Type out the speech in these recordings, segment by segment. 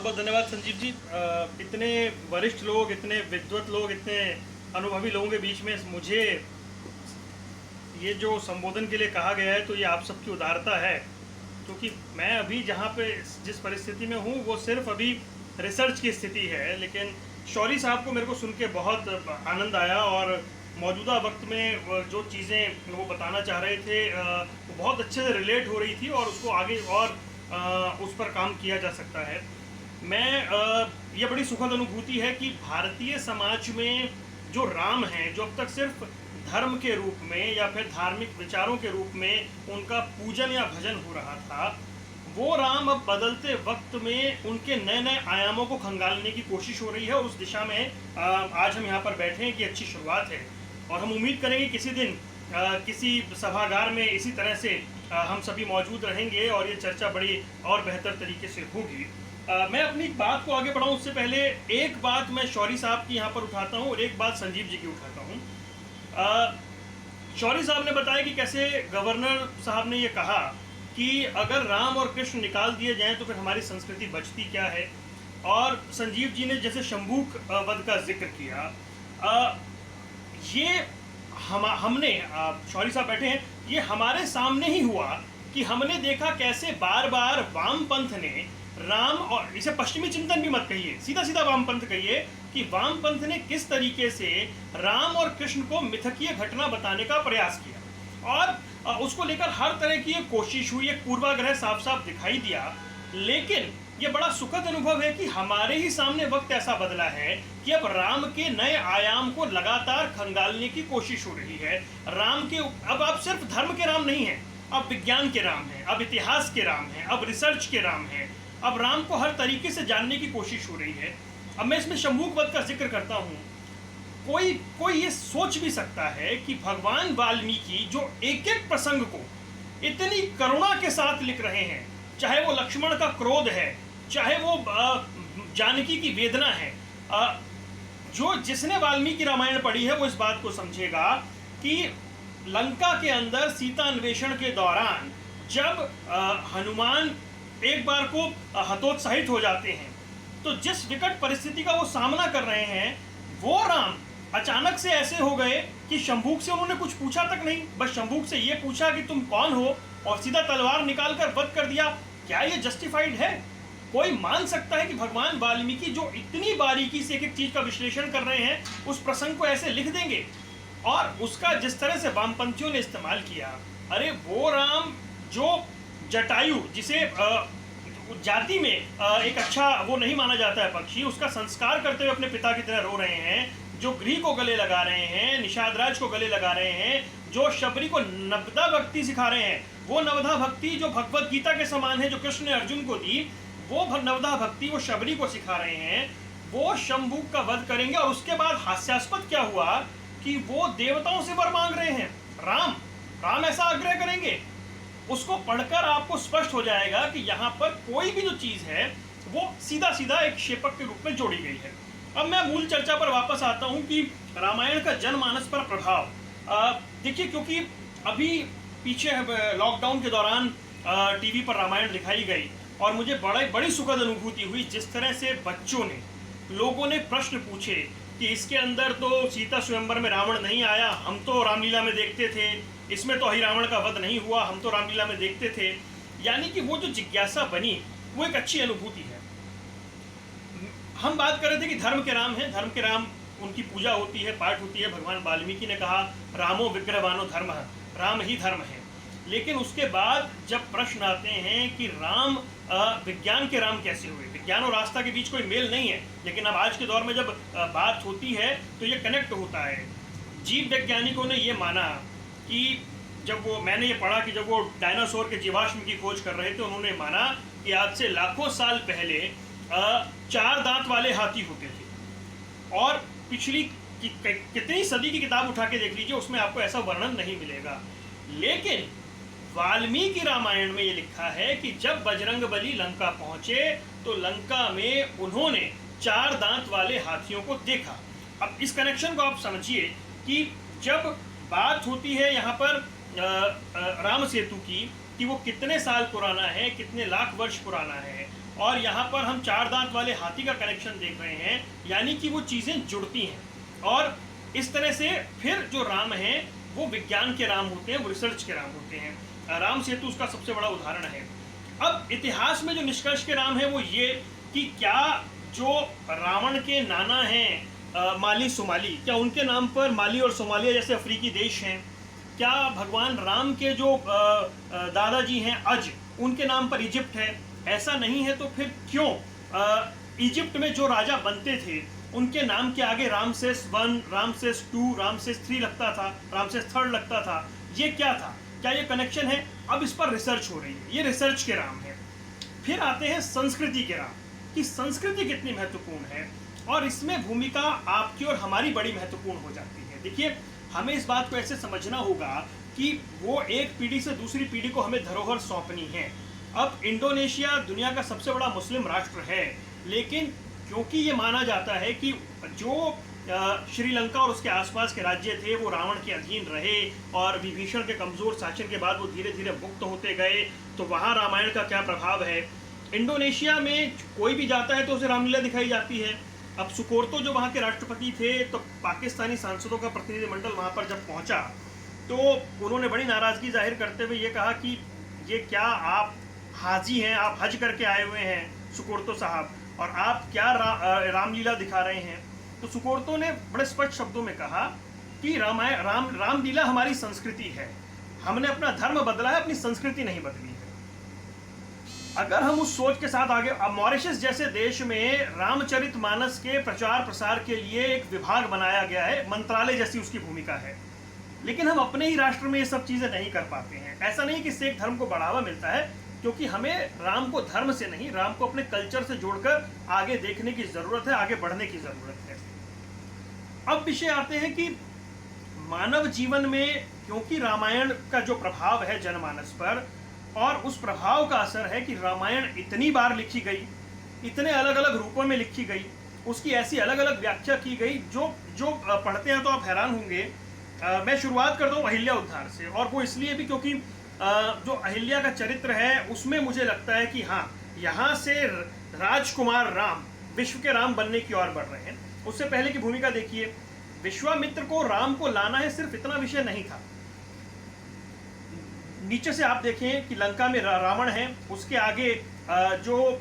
बहुत बहुत धन्यवाद संजीव जी। इतने वरिष्ठ लोग, इतने विद्वत लोग, इतने अनुभवी लोगों के बीच में मुझे ये जो संबोधन के लिए कहा गया है तो ये आप सबकी उदारता है, क्योंकि मैं अभी जहाँ पे जिस परिस्थिति में हूँ वो सिर्फ अभी रिसर्च की स्थिति है। लेकिन शौरी साहब को मेरे को सुन के बहुत आनंद आया और मौजूदा वक्त में जो चीज़ें वो बताना चाह रहे थे वो बहुत अच्छे से रिलेट हो रही थी और उसको आगे और उस पर काम किया जा सकता है। ये बड़ी सुखद अनुभूति है कि भारतीय समाज में जो राम हैं, जो अब तक सिर्फ धर्म के रूप में या फिर धार्मिक विचारों के रूप में उनका पूजन या भजन हो रहा था, वो राम अब बदलते वक्त में उनके नए नए आयामों को खंगालने की कोशिश हो रही है और उस दिशा में आज हम यहाँ पर बैठे हैं कि अच्छी शुरुआत है। और हम उम्मीद करेंगे किसी दिन किसी सभागार में इसी तरह से हम सभी मौजूद रहेंगे और ये चर्चा बड़ी और बेहतर तरीके से होगी। मैं अपनी बात को आगे बढ़ाऊं उससे पहले एक बात मैं शौरी साहब की यहाँ पर उठाता हूँ और एक बात संजीव जी की उठाता हूँ। शौरी साहब ने बताया कि कैसे गवर्नर साहब ने ये कहा कि अगर राम और कृष्ण निकाल दिए जाएं तो फिर हमारी संस्कृति बचती क्या है। और संजीव जी ने जैसे शंभूक वध का जिक्र किया, ये हमने शौरी साहब बैठे हैं, ये हमारे सामने ही हुआ कि हमने देखा कैसे बार बार वामपंथ ने राम, और इसे पश्चिमी चिंतन भी मत कहिए, सीधा सीधा वामपंथ कहिए, कि वामपंथ ने किस तरीके से राम और कृष्ण को मिथकीय घटना बताने का प्रयास किया और उसको लेकर हर तरह की एक कोशिश हुई, एक पूर्वाग्रह साफ साफ दिखाई दिया। लेकिन ये बड़ा सुखद अनुभव है कि हमारे ही सामने वक्त ऐसा बदला है कि अब राम के नए आयाम को लगातार खंगालने की कोशिश हो रही है। राम के अब आप सिर्फ धर्म के राम नहीं हैं, अब विज्ञान के राम हैं, अब इतिहास के राम हैं, अब रिसर्च के राम हैं। अब राम को हर तरीके से जानने की कोशिश हो रही है। अब मैं इसमें शंभूक वध का जिक्र करता हूँ। कोई ये सोच भी सकता है कि भगवान वाल्मीकि जो एक एक प्रसंग को इतनी करुणा के साथ लिख रहे हैं, चाहे वो लक्ष्मण का क्रोध है, चाहे वो जानकी की वेदना है, जो जिसने वाल्मीकि रामायण पढ़ी है वो इस बात को समझेगा कि लंका के अंदर सीता अन्वेषण के दौरान जब हनुमान एक बार को हतोत्साहित हो जाते हैं तो जिस विकट परिस्थिति का वो सामना कर रहे हैं, वो राम अचानक से ऐसे हो गए कि शंभूक से उन्होंने कुछ पूछा तक नहीं, बस शंभूक से ये पूछा कि तुम कौन हो और सीधा तलवार निकालकर वध कर दिया। क्या ये जस्टिफाइड है? कोई मान सकता है कि भगवान वाल्मीकि जो इतनी बारीकी से एक एक चीज का विश्लेषण कर रहे हैं उस प्रसंग को ऐसे लिख देंगे? और उसका जिस तरह से वामपंथियों ने इस्तेमाल किया, अरे वो राम जो जटायु, जिसे जाति में एक अच्छा वो नहीं माना जाता है पक्षी, उसका संस्कार करते हुए अपने पिता की तरह रो रहे हैं, जो गृह को गले लगा रहे हैं, निषादराज को गले लगा रहे हैं, जो शबरी को नवदा भक्ति सिखा रहे हैं, वो नवदा भक्ति जो भगवत गीता के समान है, जो कृष्ण ने अर्जुन को दी, वो नवदा भक्ति वो शबरी को सिखा रहे हैं, वो शंभूक का वध करेंगे। और उसके बाद हास्यास्पद क्या हुआ कि वो देवताओं से वर मांग रहे हैं, राम ऐसा आग्रह करेंगे। उसको पढ़कर आपको स्पष्ट हो जाएगा कि यहाँ पर कोई भी जो चीज़ है वो सीधा सीधा एक शेपक के रूप में जोड़ी गई है। अब मैं मूल चर्चा पर वापस आता हूँ कि रामायण का जनमानस पर प्रभाव। देखिए, क्योंकि अभी पीछे लॉकडाउन के दौरान टीवी पर रामायण दिखाई गई और मुझे बड़ी सुखद अनुभूति हुई जिस तरह से बच्चों ने, लोगों ने प्रश्न पूछे कि इसके अंदर तो सीता स्वयंवर में रावण नहीं आया, हम तो रामलीला में देखते थे, इसमें तो रावण का वध नहीं हुआ, हम तो रामलीला में देखते थे। यानी कि वो जो जिज्ञासा बनी वो एक अच्छी अनुभूति है। हम बात कर रहे थे कि धर्म के राम हैं, धर्म के राम उनकी पूजा होती है, पाठ होती है। भगवान वाल्मीकि ने कहा रामो विग्रहवानो धर्म, राम ही धर्म है। लेकिन उसके बाद जब प्रश्न आते हैं कि राम विज्ञान के राम कैसे हुए, विज्ञान और आस्था के बीच कोई मेल नहीं है, लेकिन अब आज के दौर में जब बात होती है तो ये कनेक्ट होता है। जीव वैज्ञानिकों ने ये माना कि जब वो, मैंने ये पढ़ा कि जब वो डायनासोर के जीवाश्म की खोज कर रहे थे, उन्होंने माना कि आज से लाखों साल पहले 4 दांत वाले हाथी होते थे। और पिछली कितनी सदी की किताब उठा के देख लीजिए, उसमें आपको ऐसा वर्णन नहीं मिलेगा। लेकिन वाल्मीकि रामायण में ये लिखा है कि जब बजरंगबली लंका पहुंचे तो लंका में उन्होंने 4 दांत वाले हाथियों को देखा। अब इस कनेक्शन को आप समझिए कि जब बात होती है यहाँ पर राम सेतु की, कि वो कितने साल पुराना है, कितने लाख वर्ष पुराना है। और यहाँ पर हम 4 दांत वाले हाथी का कनेक्शन देख रहे हैं, यानी कि वो चीज़ें जुड़ती हैं। और इस तरह से फिर जो राम हैं वो विज्ञान के राम होते हैं, वो रिसर्च के राम होते हैं। राम सेतु उसका सबसे बड़ा उदाहरण है। अब इतिहास में जो निष्कर्ष के राम है वो ये कि क्या जो रावण के नाना हैं माली सोमाली, क्या उनके नाम पर माली और सोमालिया जैसे अफ्रीकी देश हैं? क्या भगवान राम के जो दादाजी हैं अज, उनके नाम पर इजिप्ट है? ऐसा नहीं है तो फिर क्यों इजिप्ट में जो राजा बनते थे उनके नाम के आगे रामसेस 1, रामसेस 2, रामसेस 3 लगता था, रामसेस 3 लगता था? ये क्या था? क्या ये कनेक्शन है? अब इस पर रिसर्च हो रही है, ये रिसर्च के राम है। फिर आते हैं संस्कृति के राम, कि संस्कृति कितनी महत्वपूर्ण है, और इसमें भूमिका आपकी और हमारी बड़ी महत्वपूर्ण हो जाती है। देखिए, हमें इस बात को ऐसे समझना होगा कि वो एक पीढ़ी से दूसरी पीढ़ी को हमें धरोहर सौंपनी है। अब इंडोनेशिया दुनिया का सबसे बड़ा मुस्लिम राष्ट्र है, लेकिन क्योंकि ये माना जाता है कि जो श्रीलंका और उसके आसपास के राज्य थे वो रावण के अधीन रहे, और विभीषण के कमज़ोर शासन के बाद वो धीरे धीरे मुक्त होते गए, तो वहाँ रामायण का क्या प्रभाव है। इंडोनेशिया में कोई भी जाता है तो उसे रामलीला दिखाई जाती है। अब सुकोर्तो जो वहाँ के राष्ट्रपति थे, तो पाकिस्तानी सांसदों का प्रतिनिधिमंडल वहाँ पर जब पहुँचा तो उन्होंने बड़ी नाराज़गी जाहिर करते हुए ये कहा कि ये क्या आप हाजी हैं, आप हज करके आए हुए हैं सुकोर्तो साहब, और आप क्या रामलीला दिखा रहे हैं? तो सुकोर्तो ने बड़े स्पष्ट शब्दों में कहा कि रामलीला हमारी संस्कृति है, हमने अपना धर्म बदला है, अपनी संस्कृति नहीं बदली है। अगर हम उस सोच के साथ आगे, अब मॉरिशस जैसे देश में रामचरितमानस के प्रचार प्रसार के लिए एक विभाग बनाया गया है, मंत्रालय जैसी उसकी भूमिका है, लेकिन हम अपने ही राष्ट्र में ये सब चीज़ें नहीं कर पाते हैं। ऐसा नहीं कि इससे एक धर्म को बढ़ावा मिलता है, क्योंकि हमें राम को धर्म से नहीं, राम को अपने कल्चर से जोड़कर आगे देखने की ज़रूरत है, आगे बढ़ने की ज़रूरत है। अब विषय आते हैं कि मानव जीवन में, क्योंकि रामायण का जो प्रभाव है जनमानस पर, और उस प्रभाव का असर है कि रामायण इतनी बार लिखी गई, इतने अलग अलग रूपों में लिखी गई, उसकी ऐसी अलग अलग व्याख्या की गई जो पढ़ते हैं तो आप हैरान होंगे। मैं शुरुआत करता हूँ अहिल्या उद्धार से, और वो इसलिए भी क्योंकि जो अहिल्या का चरित्र है उसमें मुझे लगता है कि हाँ, यहाँ से राजकुमार राम विश्व के राम बनने की ओर बढ़ रहे हैं। उससे पहले की भूमिका देखिए, विश्वामित्र को राम को लाना है, सिर्फ इतना विषय नहीं था। नीचे से आप देखें कि लंका में रावण है, उसके आगे जो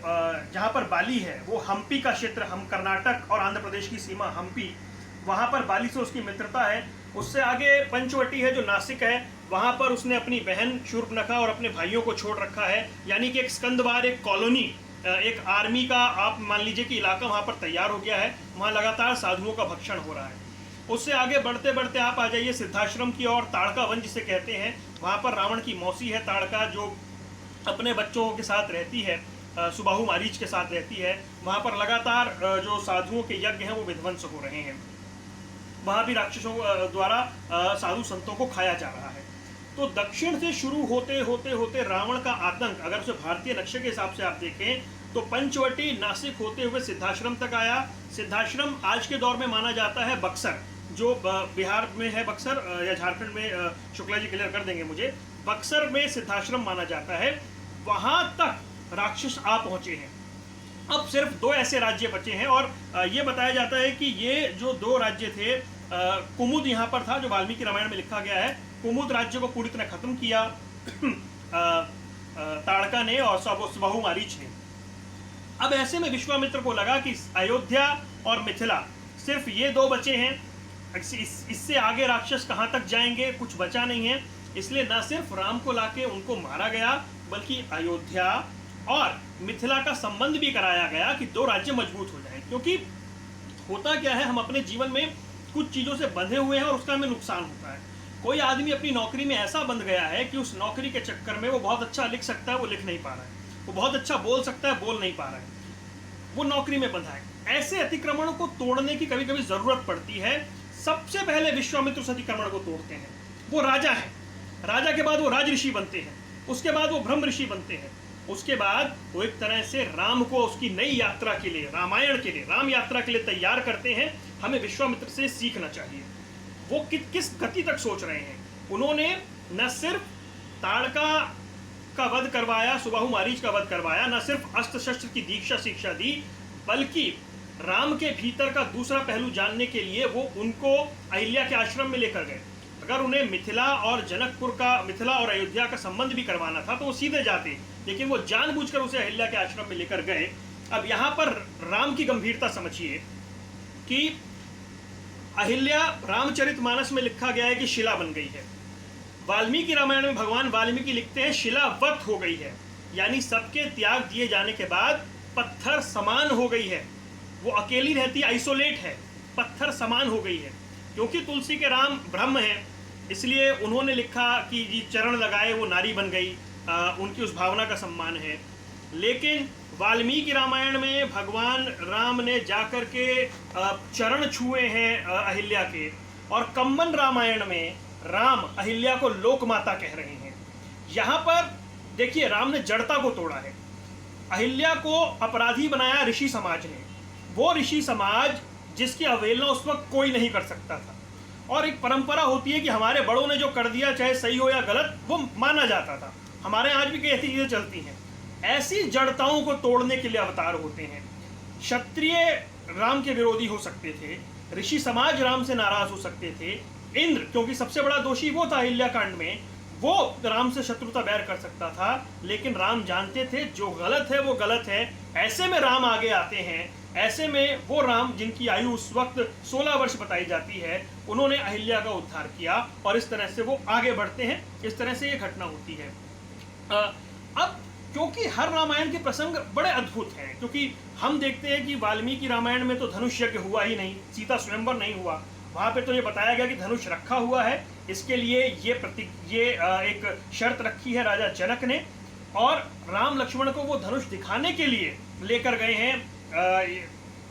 जहाँ पर बाली है वो हम्पी का क्षेत्र, हम कर्नाटक और आंध्र प्रदेश की सीमा हम्पी, वहाँ पर बाली से उसकी मित्रता है। उससे आगे पंचवटी है जो नासिक है, वहाँ पर उसने अपनी बहन शूर्पणखा और अपने भाइयों को छोड़ रखा है, यानी कि एक स्कंदवार, एक कॉलोनी, एक आर्मी का आप मान लीजिए कि इलाका वहाँ पर तैयार हो गया है। वहाँ लगातार साधुओं का भक्षण हो रहा है। उससे आगे बढ़ते बढ़ते आप आ जाइए सिद्धाश्रम की ओर, ताड़का वन जिसे कहते हैं। वहाँ पर रावण की मौसी है ताड़का, जो अपने बच्चों के साथ रहती है, सुबाहु मारीच के साथ रहती है। वहाँ पर लगातार जो साधुओं के यज्ञ हैं वो विध्वंस हो रहे हैं। वहाँ भी राक्षसों द्वारा साधु संतों को खाया जा रहा है। तो दक्षिण से शुरू होते होते होते रावण का आतंक, अगर उसे भारतीय नक्शे के हिसाब से आप देखें तो पंचवटी नासिक होते हुए सिद्धाश्रम तक आया। सिद्धाश्रम आज के दौर में माना जाता है बक्सर, जो बिहार में है बक्सर, या झारखंड में, शुक्ला जी क्लियर कर देंगे मुझे, बक्सर में सिद्धाश्रम माना जाता है। वहाँ तक राक्षस आ पहुँचे हैं। अब सिर्फ 2 ऐसे राज्य बचे हैं, और ये बताया जाता है कि ये जो 2 राज्य थे, कुमुद यहाँ पर था जो वाल्मीकि रामायण में लिखा गया है। कुमुद राज्य को पूरी तरह खत्म किया ताड़का ने और सुबाहु मारीच ने। अब ऐसे में विश्वामित्र को लगा कि अयोध्या और मिथिला सिर्फ ये 2 बचे हैं, इससे आगे राक्षस कहाँ तक जाएंगे, कुछ बचा नहीं है। इसलिए न सिर्फ राम को लाके उनको मारा गया, बल्कि अयोध्या और मिथिला का संबंध भी कराया गया कि 2 राज्य मजबूत हो जाएं। क्योंकि होता क्या है, हम अपने जीवन में कुछ चीज़ों से बंधे हुए हैं और उसका हमें नुकसान होता है। कोई आदमी अपनी नौकरी में ऐसा बंध गया है कि उस नौकरी के चक्कर में वो बहुत अच्छा लिख सकता है, वो लिख नहीं पा रहा है, वो बहुत अच्छा बोल सकता है, बोल नहीं पा रहा है, वो नौकरी में बंधा है। ऐसे अतिक्रमणों को तोड़ने की कभी कभी ज़रूरत पड़ती है। सबसे पहले विश्वामित्र उस अतिक्रमण को तोड़ते हैं। वो राजा है, राजा के बाद वो राज ऋषि बनते हैं, उसके बाद वो ब्रह्म ऋषि बनते हैं, उसके बाद वो एक तरह से राम को उसकी नई यात्रा के लिए, रामायण के लिए, राम यात्रा के लिए तैयार करते हैं। हमें विश्वामित्र से सीखना चाहिए वो किस गति तक सोच रहे हैं। उन्होंने न सिर्फ ताड़का का वध करवाया, सुबाहु मारीच का वध करवाया, न सिर्फ अस्त्र शस्त्र की दीक्षा शिक्षा दी, बल्कि राम के भीतर का दूसरा पहलू जानने के लिए वो उनको अहिल्या के आश्रम में लेकर गए। अगर उन्हें मिथिला और जनकपुर का, मिथिला और अयोध्या का संबंध भी करवाना था तो वो सीधे जाते, लेकिन वो जानबूझकर उसे अहिल्या के आश्रम में लेकर गए। अब यहाँ पर राम की गंभीरता समझिए कि अहिल्या, रामचरितमानस में लिखा गया है कि शिला बन गई है। वाल्मीकि रामायण में भगवान वाल्मीकि लिखते हैं शिलावत हो गई है, यानी सबके त्याग दिए जाने के बाद पत्थर समान हो गई है। वो अकेली रहती, आइसोलेट है, पत्थर समान हो गई है। क्योंकि तुलसी के राम ब्रह्म हैं, इसलिए उन्होंने लिखा कि जी चरण लगाए वो नारी बन गई, उनकी उस भावना का सम्मान है। लेकिन वाल्मीकि रामायण में भगवान राम ने जाकर के चरण छुए हैं अहिल्या के, और कम्बन रामायण में राम अहिल्या को लोक माता कह रहे हैं। यहाँ पर देखिए राम ने जड़ता को तोड़ा है, अहिल्या को अपराधी बनाया ऋषि समाज ने, वो ऋषि समाज जिसकी अवहेलना उस वक्त कोई नहीं कर सकता था। और एक परंपरा होती है कि हमारे बड़ों ने जो कर दिया, चाहे सही हो या गलत, वो माना जाता था। हमारे आज भी कई ऐसी चीज़ें चलती हैं। ऐसी जड़ताओं को तोड़ने के लिए अवतार होते हैं। क्षत्रिय राम के विरोधी हो सकते थे, ऋषि समाज राम से नाराज हो सकते थे, इंद्र क्योंकि सबसे बड़ा दोषी वो था अहिल्या कांड में, वो राम से शत्रुता बैर कर सकता था। लेकिन राम जानते थे जो गलत है वो गलत है। ऐसे में राम आगे आते हैं। ऐसे में वो राम जिनकी आयु उस वक्त 16 वर्ष बताई जाती है, उन्होंने अहिल्या का उद्धार किया और इस तरह से वो आगे बढ़ते हैं। इस तरह से ये घटना होती है। अब क्योंकि हर रामायण के प्रसंग बड़े अद्भुत हैं, क्योंकि हम देखते हैं कि वाल्मीकि रामायण में तो धनुष यज्ञ हुआ ही नहीं, सीता स्वयंवर नहीं हुआ। वहाँ पे तो ये बताया गया कि धनुष रखा हुआ है, इसके लिए ये एक शर्त रखी है राजा जनक ने, और राम लक्ष्मण को वो धनुष दिखाने के लिए लेकर गए हैं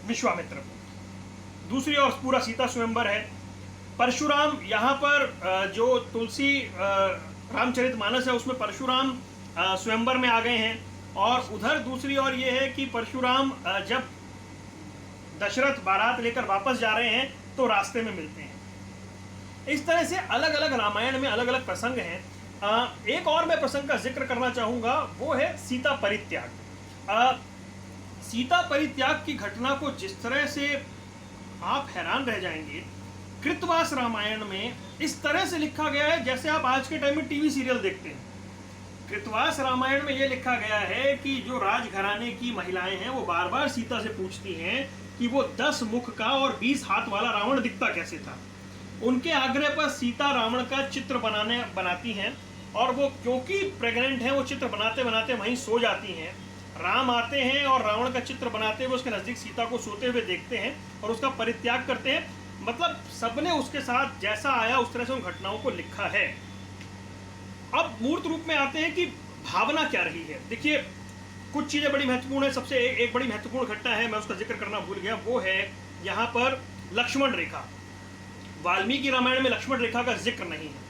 विश्वामित्र को। दूसरी ओर पूरा सीता स्वयंवर है। परशुराम यहाँ पर जो तुलसी रामचरितमानस है उसमें परशुराम स्वयंवर में आ गए हैं। और उधर दूसरी ओर ये है कि परशुराम जब दशरथ बारात लेकर वापस जा रहे हैं तो रास्ते में मिलते हैं। इस तरह से अलग अलग रामायण में अलग अलग प्रसंग हैं। एक और मैं प्रसंग का जिक्र करना चाहूँगा, वो है सीता परित्याग। सीता परित्याग की घटना को जिस तरह से आप हैरान रह जाएंगे, कृतवास रामायण में इस तरह से लिखा गया है जैसे आप आज के टाइम में टीवी सीरियल देखते हैं। कृतवास रामायण में ये लिखा गया है कि जो राजघराने की महिलाएं हैं वो बार बार सीता से पूछती हैं कि वो 10 मुख का और 20 हाथ वाला रावण दिखता कैसे था। उनके आग्रह पर सीता रावण का चित्र बनाती हैं, और वो क्योंकि प्रेग्नेंट हैं वो चित्र बनाते बनाते वहीं सो जाती हैं। राम आते हैं और रावण का चित्र बनाते हुए उसके नज़दीक सीता को सोते हुए देखते हैं और उसका परित्याग करते हैं। मतलब सबने उसके साथ जैसा आया उस तरह से उन घटनाओं को लिखा है। अब मूर्त रूप में आते हैं कि भावना क्या रही है। देखिए कुछ चीज़ें बड़ी महत्वपूर्ण है। सबसे एक बड़ी महत्वपूर्ण घटना है, मैं उसका जिक्र करना भूल गया, वो है यहाँ पर लक्ष्मण रेखा। वाल्मीकि रामायण में लक्ष्मण रेखा का जिक्र नहीं है।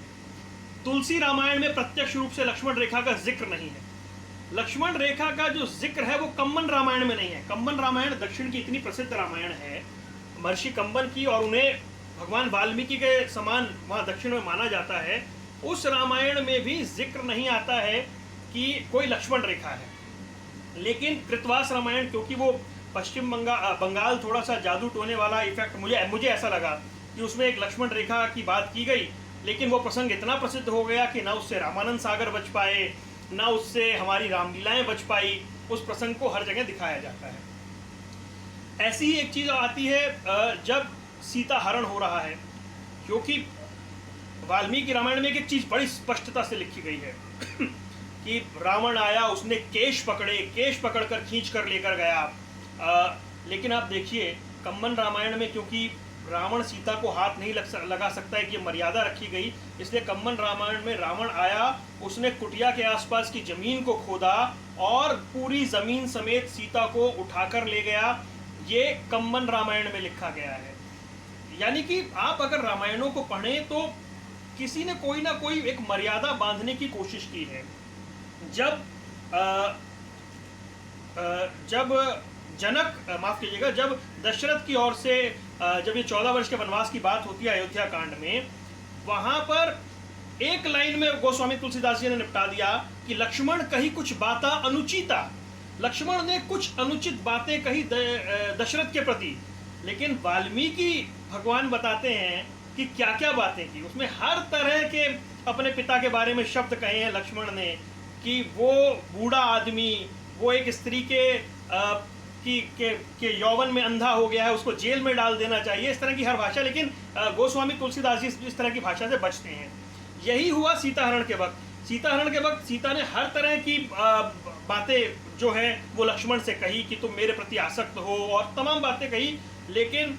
तुलसी रामायण में प्रत्यक्ष रूप से लक्ष्मण रेखा का जिक्र नहीं है। लक्ष्मण रेखा का जो जिक्र है वो कम्बन रामायण में नहीं है। कम्बन रामायण दक्षिण की इतनी प्रसिद्ध रामायण है महर्षि कम्बन की, और उन्हें भगवान वाल्मीकि के समान वहाँ दक्षिण में माना जाता है। उस रामायण में भी जिक्र नहीं आता है कि कोई लक्ष्मण रेखा है। लेकिन कृतवास रामायण, क्योंकि वो पश्चिम बंगाल थोड़ा सा जादू टोने वाला इफेक्ट, मुझे ऐसा लगा कि उसमें एक लक्ष्मण रेखा की बात की गई, लेकिन वो प्रसंग इतना प्रसिद्ध हो गया कि ना उससे रामानंद सागर बच पाए, ना उससे हमारी रामलीलाएं बच पाई। उस प्रसंग को हर जगह दिखाया जाता है। ऐसी ही एक चीज़ आती है जब सीता हरण हो रहा है, क्योंकि वाल्मीकि रामायण में एक चीज़ बड़ी स्पष्टता से लिखी गई है कि रावण आया, उसने केश पकड़कर खींच कर लेकर गया। लेकिन आप देखिए कम्बन रामायण में, क्योंकि रावण सीता को हाथ नहीं लगा सकता है कि मर्यादा रखी गई, इसलिए कम्बन रामायण में रावण आया, उसने कुटिया के आसपास की जमीन को खोदा और पूरी जमीन समेत सीता को उठाकर ले गया। ये कम्बन रामायण में लिखा गया है। यानी कि आप अगर रामायणों को पढ़ें तो किसी ने कोई ना कोई एक मर्यादा बांधने की कोशिश की है। जब जब दशरथ की ओर से जब ये 14 वर्ष के वनवास की बात होती है अयोध्या कांड में, वहाँ पर एक लाइन में गोस्वामी तुलसीदास जी ने निपटा दिया कि लक्ष्मण कही कुछ बाता अनुचिता, लक्ष्मण ने कुछ अनुचित बातें कही दशरथ के प्रति, लेकिन वाल्मीकि भगवान बताते हैं कि क्या क्या बातें की। उसमें हर तरह के अपने पिता के बारे में शब्द कहे हैं लक्ष्मण ने, कि वो बूढ़ा आदमी, वो एक स्त्री के यौवन में अंधा हो गया है, उसको जेल में डाल देना चाहिए, इस तरह की हर भाषा। लेकिन गोस्वामी तुलसीदास जी इस तरह की भाषा से बचते हैं। यही हुआ सीताहरण के वक्त। सीताहरण के वक्त सीता ने हर तरह की बातें जो है वो लक्ष्मण से कही कि तुम मेरे प्रति आसक्त हो, और तमाम बातें कही। लेकिन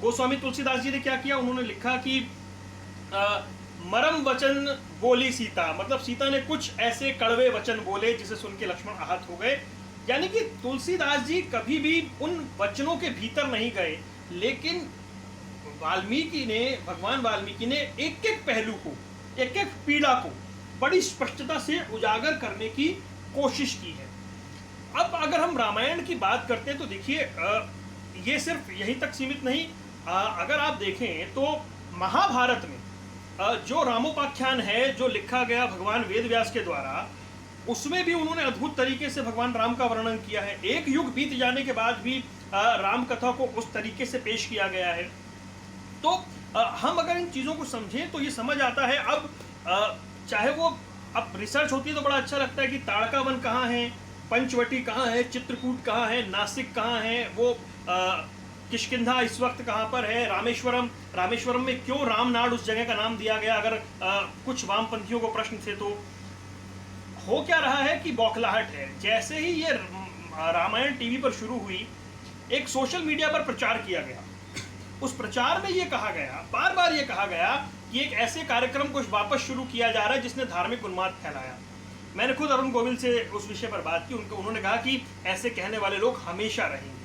गोस्वामी तुलसीदास जी ने क्या किया, उन्होंने लिखा कि मरम वचन बोली सीता, मतलब सीता ने कुछ ऐसे कड़वे वचन बोले जिसे सुन के लक्ष्मण आहत हो गए। यानी कि तुलसीदास जी कभी भी उन वचनों के भीतर नहीं गए, लेकिन भगवान वाल्मीकि ने एक एक पहलू को, एक एक पीड़ा को बड़ी स्पष्टता से उजागर करने की कोशिश की है। अब अगर हम रामायण की बात करते हैं तो देखिए, ये सिर्फ यहीं तक सीमित नहीं। अगर आप देखें तो महाभारत में जो रामोपाख्यान है, जो लिखा गया भगवान वेदव्यास के द्वारा, उसमें भी उन्होंने अद्भुत तरीके से भगवान राम का वर्णन किया है। एक युग बीत जाने के बाद भी राम कथा को उस तरीके से पेश किया गया है। तो हम अगर इन चीज़ों को समझें तो ये समझ आता है। अब चाहे वो अब रिसर्च होती है तो बड़ा अच्छा लगता है कि ताड़का वन कहाँ है, पंचवटी कहाँ है, चित्रकूट कहाँ है, नासिक कहाँ है, वो किष्किंधा इस वक्त कहाँ पर है, रामेश्वरम में क्यों रामनाड उस जगह का नाम दिया गया। अगर कुछ वामपंथियों को प्रश्न थे तो हो क्या रहा है कि बौखलाहट है। जैसे ही ये रामायण टीवी पर शुरू हुई, एक सोशल मीडिया पर प्रचार किया गया। उस प्रचार में ये कहा गया, बार बार ये कहा गया कि एक ऐसे कार्यक्रम को वापस शुरू किया जा रहा है जिसने धार्मिक उन्माद फैलाया। मैंने खुद अरुण गोविल से उस विषय पर बात की। उन्होंने कहा कि ऐसे कहने वाले लोग हमेशा रहेंगे।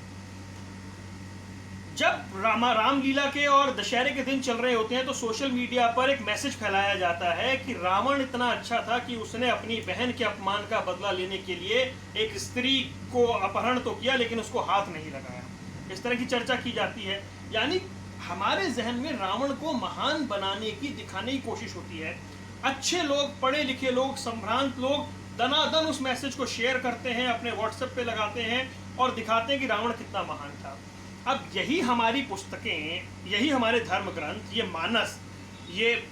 जब रामलीला के और दशहरे के दिन चल रहे होते हैं तो सोशल मीडिया पर एक मैसेज फैलाया जाता है कि रावण इतना अच्छा था कि उसने अपनी बहन के अपमान का बदला लेने के लिए एक स्त्री को अपहरण तो किया, लेकिन उसको हाथ नहीं लगाया। इस तरह की चर्चा की जाती है। यानी हमारे जहन में रावण को महान बनाने की, दिखाने की कोशिश होती है। अच्छे लोग, पढ़े लिखे लोग, संभ्रांत लोग दनादन उस मैसेज को शेयर करते हैं, अपने व्हाट्सएप पे लगाते हैं और दिखाते हैं कि रावण कितना महान था। अब यही हमारी पुस्तकें, यही हमारे धर्म ग्रंथ, ये मानस, ये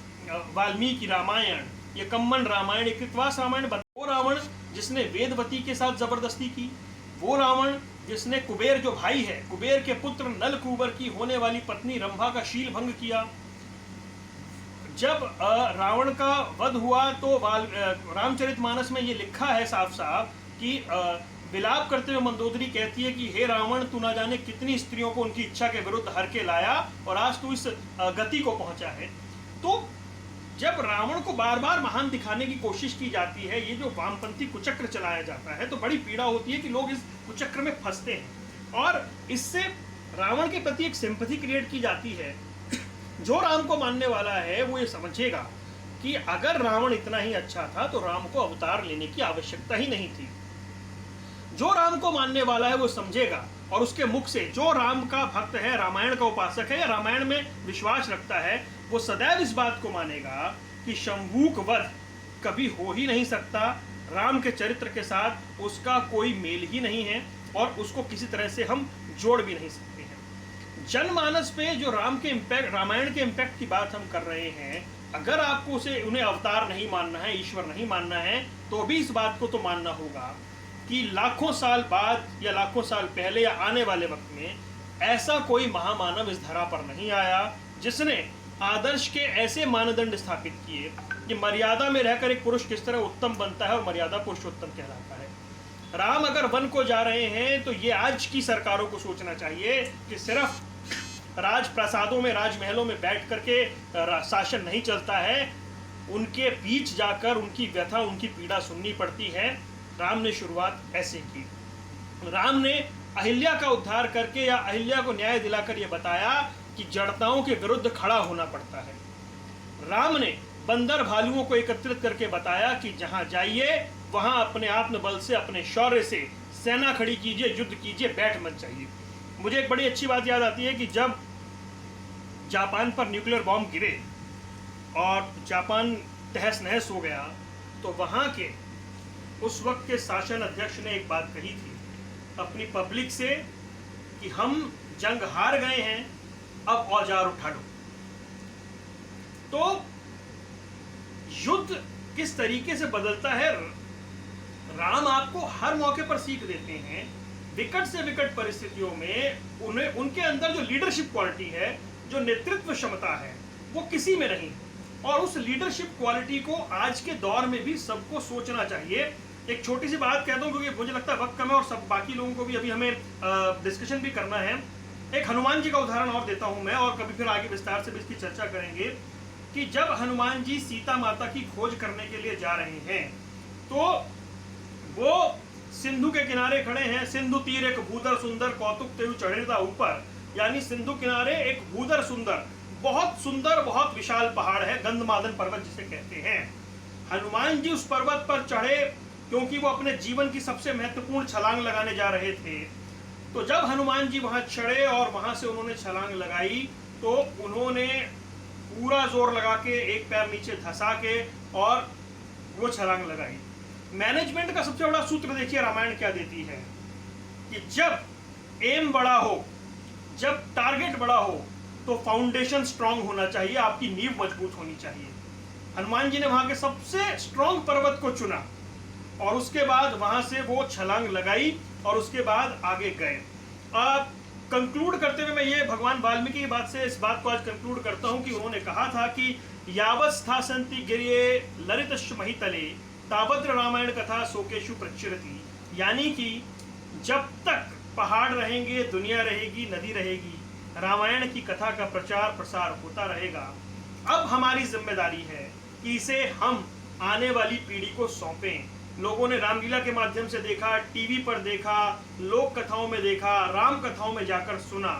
वाल्मीकि रामायण, ये कम्मन रामायण, ये कृतवास रामायण, वो रावण जिसने वेदवती के साथ जबरदस्ती की, वो रावण जिसने कुबेर जो भाई है, कुबेर के पुत्र नलकूबर की होने वाली पत्नी रंभा का शील भंग किया। जब रावण का वध हुआ तो रामचरितमानस में ये लिखा है साफ साफ कि विलाप करते हुए मंदोदरी कहती है कि हे रावण, तू ना जाने कितनी स्त्रियों को उनकी इच्छा के विरुद्ध हर के लाया और आज तू इस गति को पहुंचा है। तो जब रावण को बार बार महान दिखाने की कोशिश की जाती है, ये जो वामपंथी कुचक्र चलाया जाता है, तो बड़ी पीड़ा होती है कि लोग इस कुचक्र में फंसते हैं और इससे रावण के प्रति एक सिंपैथी क्रिएट की जाती है। जो राम को मानने वाला है वो ये समझेगा कि अगर रावण इतना ही अच्छा था तो राम को अवतार लेने की आवश्यकता ही नहीं थी। जो राम को मानने वाला है वो समझेगा और उसके मुख से, जो राम का भक्त है, रामायण का उपासक है या रामायण में विश्वास रखता है, वो सदैव इस बात को मानेगा कि शंभूक वध कभी हो ही नहीं सकता। राम के चरित्र के साथ उसका कोई मेल ही नहीं है और उसको किसी तरह से हम जोड़ भी नहीं सकते हैं। जनमानस पे जो रामायण के इम्पैक्ट की बात हम कर रहे हैं, अगर आपको उन्हें अवतार नहीं मानना है, ईश्वर नहीं मानना है, तो भी इस बात को तो मानना होगा कि लाखों साल बाद या लाखों साल पहले या आने वाले वक्त में ऐसा कोई महामानव इस धरा पर नहीं आया जिसने आदर्श के ऐसे मानदंड स्थापित किए कि मर्यादा में रहकर एक पुरुष किस तरह उत्तम बनता है और मर्यादा पुरुषोत्तम कहलाता है। राम अगर वन को जा रहे हैं तो ये आज की सरकारों को सोचना चाहिए कि सिर्फ राजप्रासादों में, राजमहलों में बैठ करके शासन नहीं चलता है, उनके बीच जाकर उनकी व्यथा, उनकी पीड़ा सुननी पड़ती है। राम ने शुरुआत ऐसे की। राम ने अहिल्या का उद्धार करके या अहिल्या को न्याय दिलाकर यह बताया कि जड़ताओं के विरुद्ध खड़ा होना पड़ता है। राम ने बंदर भालुओं को एकत्रित करके बताया कि जहां जाइए वहां अपने आत्मबल से, अपने शौर्य से सेना खड़ी कीजिए, युद्ध कीजिए, बैठ मत जाइए। मुझे एक बड़ी अच्छी बात याद आती है कि जब जापान पर न्यूक्लियर बॉम्ब गिरे और जापान तहस नहस हो गया, तो वहाँ के उस वक्त के शासन अध्यक्ष ने एक बात कही थी अपनी पब्लिक से कि हम जंग हार गए हैं, अब औजार उठा लो। तो युद्ध किस तरीके से बदलता है, राम आपको हर मौके पर सीख देते हैं। विकट से विकट परिस्थितियों में उन्हें, उनके अंदर जो लीडरशिप क्वालिटी है, जो नेतृत्व क्षमता है, वो किसी में नहीं। और उस लीडरशिप क्वालिटी को आज के दौर में भी सबको सोचना चाहिए। एक छोटी सी बात कह दूं क्योंकि मुझे लगता है वक्त कम है और सब बाकी लोगों को भी अभी हमें डिस्कशन भी करना है। एक हनुमान जी का उदाहरण और देता हूं मैं, और कभी फिर आगे विस्तार से भी इसकी चर्चा करेंगे कि जब हनुमान जी सीता माता की खोज करने के लिए जा रहे हैं, तो वो सिंधु के किनारे खड़े हैं। सिंधु तीर एक भूधर सुंदर, कौतुक तेहु चढ़ेता ऊपर। यानी सिंधु किनारे एक भूधर सुंदर, बहुत सुंदर, बहुत विशाल पहाड़ है, गंधमादन पर्वत जिसे कहते हैं। हनुमान जी उस पर्वत पर चढ़े क्योंकि वो अपने जीवन की सबसे महत्वपूर्ण छलांग लगाने जा रहे थे। तो जब हनुमान जी वहां चढ़े और वहां से उन्होंने छलांग लगाई, तो उन्होंने पूरा जोर लगा के एक पैर नीचे धंसा के और वो छलांग लगाई। मैनेजमेंट का सबसे बड़ा सूत्र देखिए रामायण क्या देती है कि जब एम बड़ा हो, जब टारगेट बड़ा हो, तो फाउंडेशन स्ट्रांग होना चाहिए, आपकी नींव मजबूत होनी चाहिए। हनुमान जी ने वहां के सबसे स्ट्रांग पर्वत को चुना और उसके बाद वहां से वो छलांग लगाई और उसके बाद आगे गए। अब कंक्लूड करते हुए मैं ये भगवान वाल्मीकि की बात से इस बात को आज कंक्लूड करता हूं कि उन्होंने कहा था कि यावस्थासन्ति गिर्ये ललितश्च महितले तावत्र रामायण कथा शोकेशु प्रचुरति। यानी कि जब तक पहाड़ रहेंगे, दुनिया रहेगी, नदी रहेगी, रामायण की कथा का प्रचार प्रसार होता रहेगा। अब हमारी जिम्मेदारी है कि इसे हम आने वाली पीढ़ी को सौंपें। लोगों ने रामलीला के माध्यम से देखा, टीवी पर देखा, लोक कथाओं में देखा, राम कथाओं में जाकर सुना।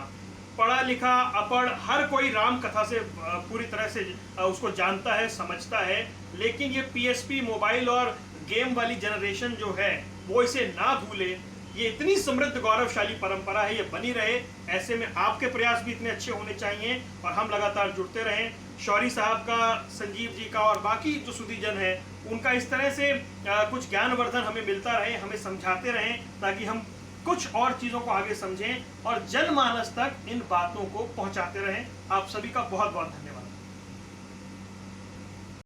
पढ़ा लिखा अपढ़ हर कोई राम कथा से पूरी तरह से उसको जानता है, समझता है, लेकिन ये पीएसपी मोबाइल और गेम वाली जनरेशन जो है वो इसे ना भूले। ये इतनी समृद्ध गौरवशाली परंपरा है, ये बनी रहे। ऐसे में आपके प्रयास भी इतने अच्छे होने चाहिए और हम लगातार जुड़ते रहें। शौरी साहब का, संजीव जी का और बाकी जो सुधीजन है उनका इस तरह से कुछ ज्ञानवर्धन हमें मिलता रहे, हमें समझाते रहें ताकि हम कुछ और चीज़ों को आगे समझें और जनमानस तक इन बातों को पहुंचाते रहें। आप सभी का बहुत बहुत धन्यवाद।